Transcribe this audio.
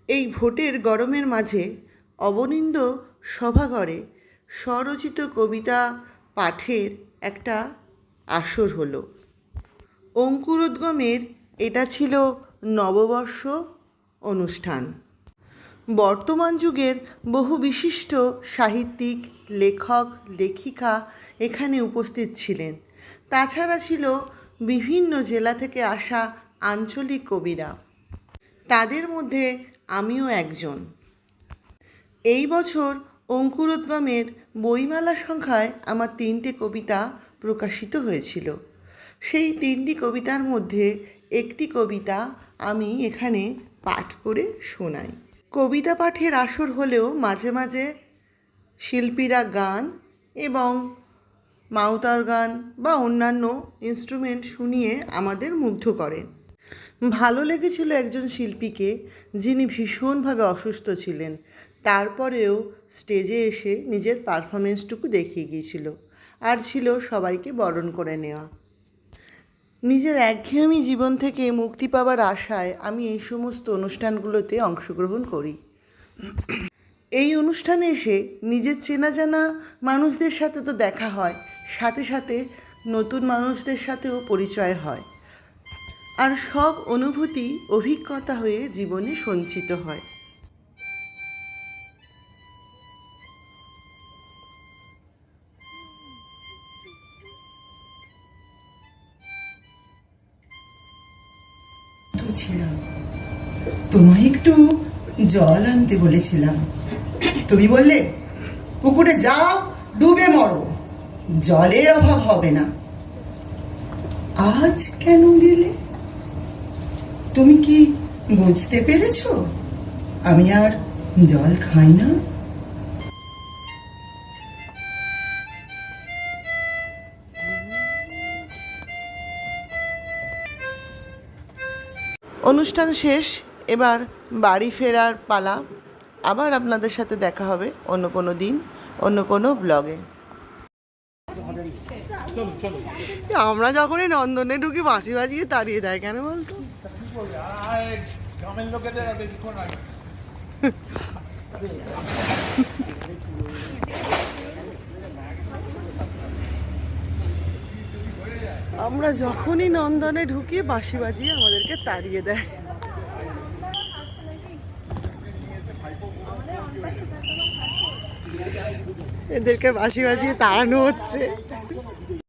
এই ভোটের গরমের মাঝে অবনিন্দ সভাঘরে স্বরচিত কবিতা পাঠের একটা আসর হলো। অঙ্কুরোদ্গমের এটা ছিল নববর্ষ অনুষ্ঠান। বর্তমান যুগের বহু বিশিষ্ট সাহিত্যিক, লেখক, লেখিকা এখানে উপস্থিত ছিলেন। তাছাড়া ছিল বিভিন্ন জেলা থেকে আসা আঞ্চলিক কবিরা। তাদের মধ্যে আমিও একজন। এই বছর অঙ্কুরোদ্গমের বইমেলা সংখ্যায় আমার 3টে কবিতা প্রকাশিত হয়েছিল। সেই 3টি কবিতার মধ্যে একটি কবিতা আমি এখানে পাঠ করে শোনাই। কবিতা পাঠের আসর হলেও মাঝে মাঝে শিল্পীরা গান এবং মাউতার গান বা অন্যান্য ইনস্ট্রুমেন্ট শুনিয়ে আমাদের মুগ্ধ করেন। ভালো লেগেছিল একজন শিল্পীকে, যিনি ভীষণভাবে অসুস্থ ছিলেন, তারপরেও স্টেজে এসে নিজের পারফরমেন্সটুকু দেখিয়ে গিয়েছিল। আর ছিল সবাইকে বরণ করে নেওয়া। নিজের একঘেয়েমি জীবন থেকে মুক্তি পাওয়ার আশায় আমি এই সমস্ত অনুষ্ঠানগুলোতে অংশগ্রহণ করি। এই অনুষ্ঠানে এসে নিজের চেনা জানা মানুষদের সাথে তো দেখা হয়, সাথে সাথে নতুন মানুষদের সাথেও পরিচয় হয়। আর সব অনুভূতি অভিজ্ঞতা হয়ে জীবনে সঞ্চিত হয়। ছিলাম, তোমায় একটু জল আনতে বলেছিলাম। তুমি বললে পুকুরে যাও, ডুবে মরো, জলের অভাব হবে না। আজ কেন দিলে? তুমি কি বুঝতে পেরেছো আমি আর জল খাই না? অনুষ্ঠান শেষ, এবার বাড়ি ফেরার পালা। আবার আপনাদের সাথে দেখা হবে অন্য কোনো দিন, অন্য কোনো ব্লগে। আমরা যখনই নন্দনে ঢুকি বাঁশি বাজিয়ে তাড়িয়ে দেয় কেন বলতো? আমরা যখনই নন্দনে ঢুকি বাঁশি বাজিয়ে আমাদেরকে তাড়িয়ে দেয়। এদেরকে বাঁশি বাজিয়ে তাড়ানো হচ্ছে।